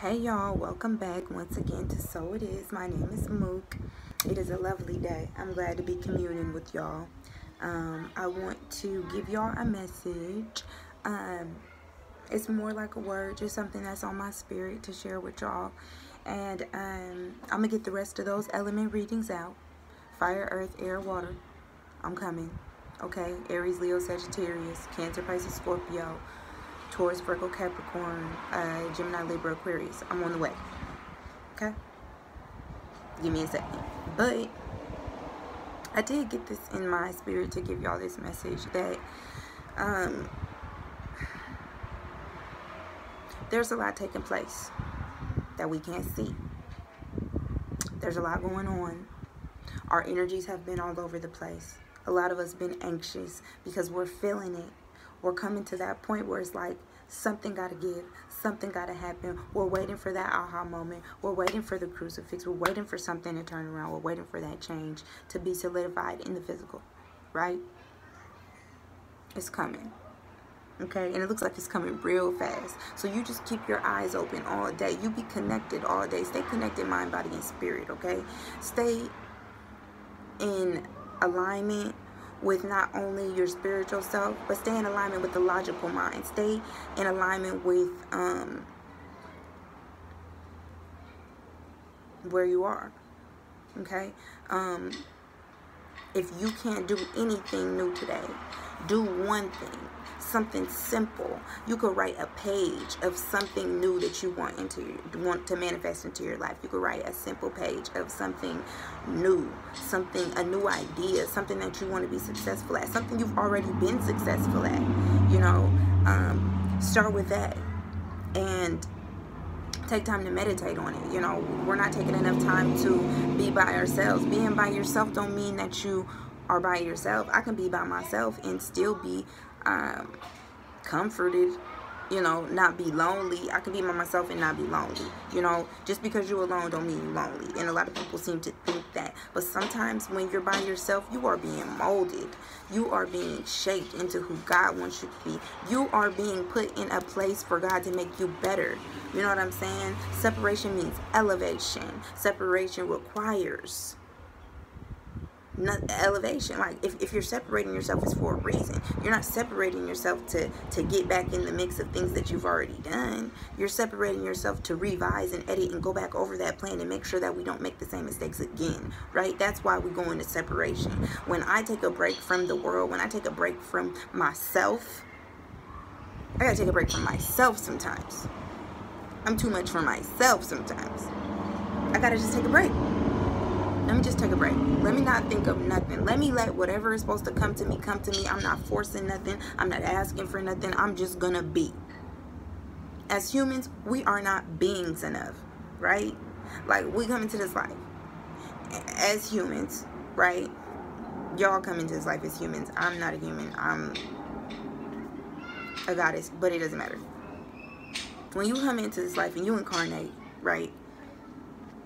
Hey y'all, welcome back once again to So It Is. My name is Mook. It is a lovely day. I'm glad to be communing with y'all. I want to give y'all a message. It's more like a word, just something that's on my spirit to share with y'all. And I'm going to get the rest of those element readings out. Fire, earth, air, water. I'm coming. Okay? Aries, Leo, Sagittarius, Cancer, Pisces, Scorpio, Taurus, Virgo, Capricorn, Gemini, Libra, Aquarius. I'm on the way. Okay? Give me a second. But I did get this in my spirit to give y'all this message that there's a lot taking place that we can't see. There's a lot going on. Our energies have been all over the place. A lot of us been anxious because we're feeling it. We're coming to that point where it's like something got to give, something got to happen. We're waiting for that aha moment. We're waiting for the crucifix. We're waiting for something to turn around. We're waiting for that change to be solidified in the physical, right? It's coming, okay? And it looks like it's coming real fast. So you just keep your eyes open all day. You be connected all day. Stay connected, mind, body, and spirit, okay? Stay in alignment with not only your spiritual self, but stay in alignment with the logical mind. Stay in alignment with where you are. Okay? If you can't do anything new today, do one thing, something simple. You could write a page of something new that you want to manifest into your life. You could write a simple page of something new, a new idea, something that you want to be successful at, something you've already been successful at. Start with that and take time to meditate on it. We're not taking enough time to be by ourselves. Being by yourself don't mean that you are by yourself. I can be by myself and still be comforted, not be lonely. I can be by myself and not be lonely. Just because you're alone don't mean you're lonely. And a lot of people seem to think that. But sometimes when you're by yourself, you are being molded. You are being shaped into who God wants you to be. You are being put in a place for God to make you better. You know what I'm saying? Separation means elevation. Separation requires elevation. Like if you're separating yourself, it's for a reason. You're not separating yourself to get back in the mix of things that you've already done. You're separating yourself to revise and edit and go back over that plan and make sure that we don't make the same mistakes again, right? That's why we go into separation. When I take a break from the world, when I take a break from myself, I gotta take a break from myself sometimes. I'm too much for myself sometimes. I gotta just take a break. Let me just take a break. Let me not think of nothing. Let me let whatever is supposed to come to me, come to me. I'm not forcing nothing. I'm not asking for nothing. I'm just gonna be. As humans, we are not beings enough, right? Like, we come into this life as humans, right? Y'all come into this life as humans. I'm not a human. I'm a goddess, but it doesn't matter. When you come into this life and you incarnate, right?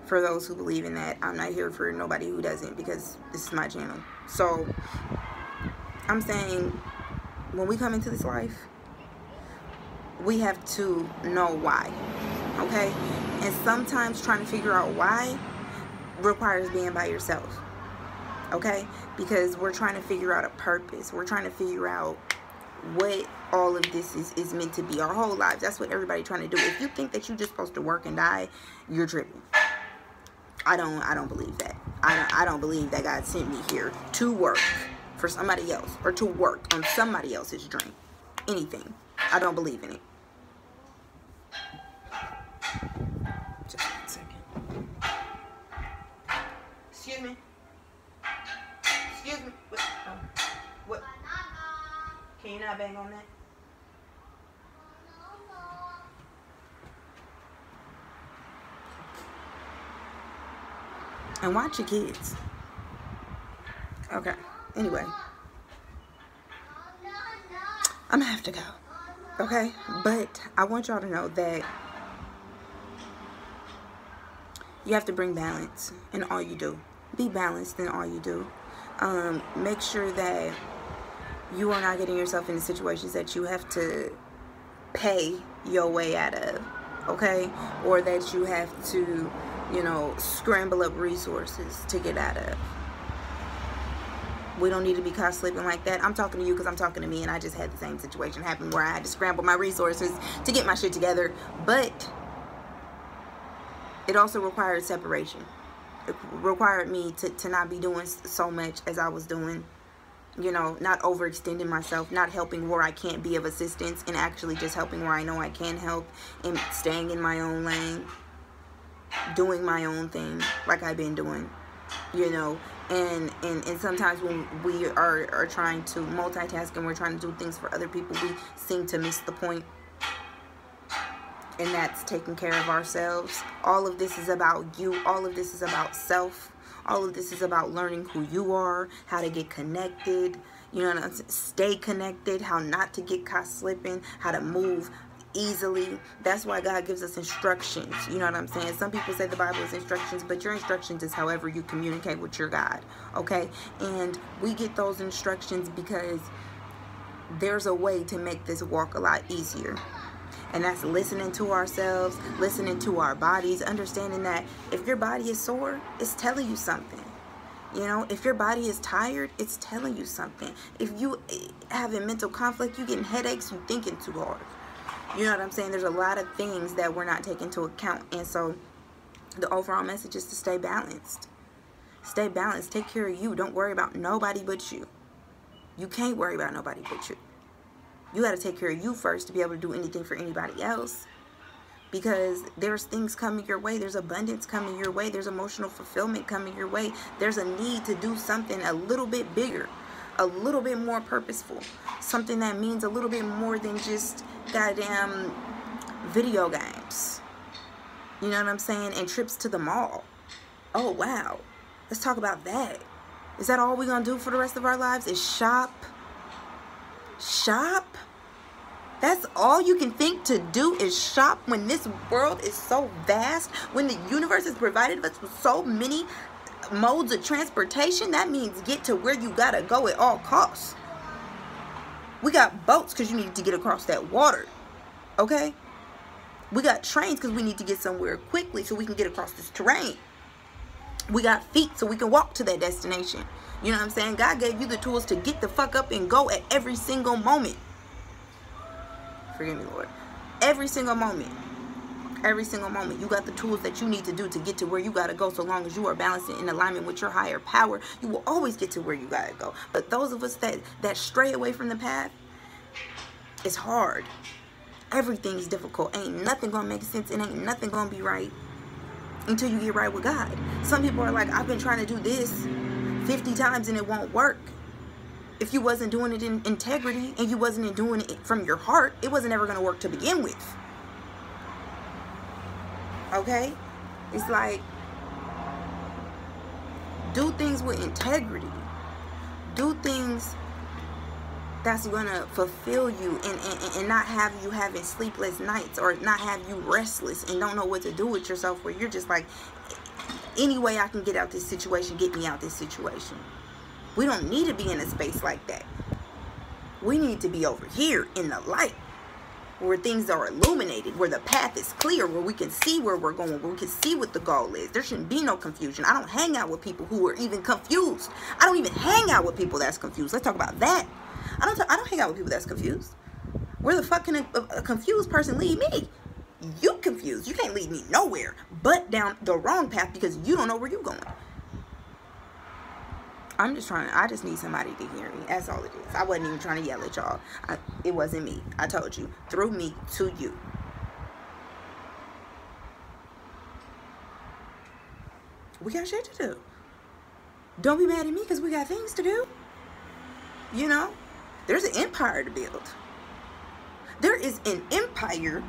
For those who believe in that, I'm not here for nobody who doesn't, because this is my channel. So I'm saying, when we come into this life, we have to know why, okay? And sometimes trying to figure out why requires being by yourself, okay? Because we're trying to figure out a purpose. We're trying to figure out what all of this is meant to be our whole lives. That's what everybody's trying to do. If you think that you're just supposed to work and die, you're tripping. I don't believe that. I don't believe that God sent me here to work for somebody else or to work on somebody else's dream. Anything. I don't believe in it. Just 1 second. Excuse me. Excuse me. What? Oh. What? Can you not bang on that? And watch your kids. Okay. Anyway. I'm gonna have to go. Okay? But I want y'all to know that you have to bring balance in all you do. Be balanced in all you do. Make sure that you are not getting yourself into situations that you have to pay your way out of. okay? Or that you have to, you know, scramble up resources to get out of. We don't need to be caught slipping like that. I'm talking to you because I'm talking to me, and I just had the same situation happen where I had to scramble my resources to get my shit together. But it also required separation. It required me to not be doing so much as I was doing. You know, not overextending myself, not helping where I can't be of assistance, and actually just helping where I know I can help, and staying in my own lane, doing my own thing like I've been doing, you know. And sometimes when we are trying to multitask and we're trying to do things for other people, we seem to miss the point. And that's taking care of ourselves. All of this is about you. All of this is about self. All of this is about learning who you are, how to get connected, you know, stay connected, how not to get caught slipping, how to move easily. That's why God gives us instructions. You know what I'm saying? Some people say the Bible is instructions, but your instructions is however you communicate with your God, okay? And we get those instructions because there's a way to make this walk a lot easier. And that's listening to ourselves, listening to our bodies, understanding that if your body is sore, it's telling you something. You know, if your body is tired, it's telling you something. If you having mental conflict, you getting headaches, you thinking too hard. You know what I'm saying? There's a lot of things that we're not taking into account. And so the overall message is to stay balanced. Stay balanced. Take care of you. Don't worry about nobody but you. You can't worry about nobody but you. You got to take care of you first to be able to do anything for anybody else. Because there's things coming your way. There's abundance coming your way. There's emotional fulfillment coming your way. There's a need to do something a little bit bigger, a little bit more purposeful. Something that means a little bit more than just goddamn video games. You know what I'm saying? And trips to the mall. Oh, wow. Let's talk about that. Is that all we're going to do for the rest of our lives? Is shop? Shop? That's all you can think to do is shop when this world is so vast, when the universe has provided us with so many modes of transportation. That means get to where you gotta go at all costs. We got boats because you need to get across that water, okay? We got trains because we need to get somewhere quickly so we can get across this terrain. We got feet so we can walk to that destination. You know what I'm saying? God gave you the tools to get the fuck up and go at every single moment. Forgive me, Lord. Every single moment. Every single moment. You got the tools that you need to do to get to where you got to go. So long as you are balanced and in alignment with your higher power, you will always get to where you got to go. But those of us that stray away from the path, it's hard. Everything's difficult. Ain't nothing going to make sense. And ain't nothing going to be right until you get right with God. Some people are like, I've been trying to do this 50 times and it won't work. If you wasn't doing it in integrity and you wasn't doing it from your heart, it wasn't ever going to work to begin with. Okay? It's like, do things with integrity. Do things that's going to fulfill you and not have you having sleepless nights, or not have you restless and don't know what to do with yourself, where you're just like, any way I can get out this situation, get me out this situation. We don't need to be in a space like that. We need to be over here in the light, where things are illuminated, where the path is clear, where we can see where we're going, where we can see what the goal is. There shouldn't be no confusion. I don't hang out with people who are even confused. I don't even hang out with people that's confused. Let's talk about that. I don't hang out with people that's confused. Where the fuck can a confused person lead me? You confused. You can't lead me nowhere but down the wrong path because you don't know where you're going. I just need somebody to hear me. That's all it is. I wasn't even trying to yell at y'all. It wasn't me. I told you. Through me to you. We got shit to do. Don't be mad at me because we got things to do. You know? There's an empire to build. There is an empire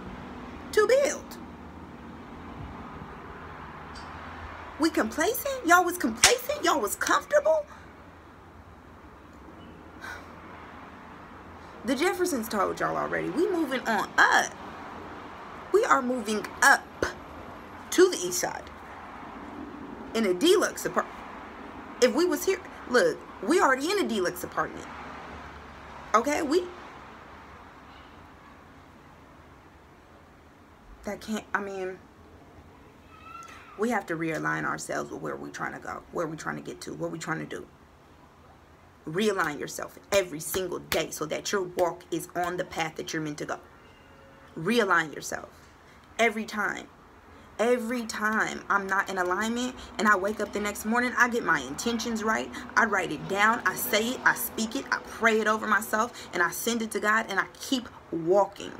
to build. We complacent? Y'all was complacent? Y'all was comfortable? The Jeffersons told y'all already. We moving on up. We are moving up to the east side. In a deluxe apartment. If we was here, look, we already in a deluxe apartment. Okay, that can't, I mean, we have to realign ourselves with where we're trying to go, where we're trying to get to, what we're trying to do. Realign yourself every single day so that your walk is on the path that you're meant to go. Realign yourself every time. Every time I'm not in alignment and I wake up the next morning, I get my intentions right. I write it down. I say it. I speak it. I pray it over myself and I send it to God and I keep walking.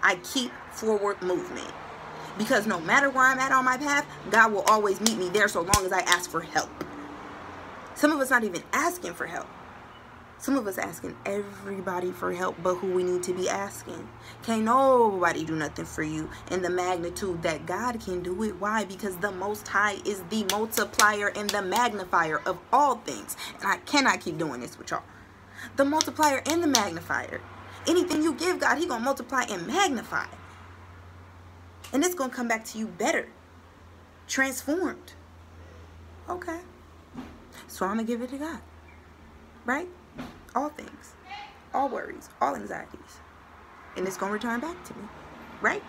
I keep forward movement. Because no matter where I'm at on my path, God will always meet me there so long as I ask for help. Some of us not even asking for help. Some of us asking everybody for help but who we need to be asking. Can't nobody do nothing for you in the magnitude that God can do it. Why? Because the Most High is the multiplier and the magnifier of all things. And I cannot keep doing this with y'all. The multiplier and the magnifier. Anything you give God, He gonna multiply and magnify. And it's gonna come back to you better. Transformed. Okay. So I'm gonna give it to God. Right? All things, all worries, all anxieties. And it's going to return back to me. Right?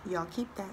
Y'all keep that.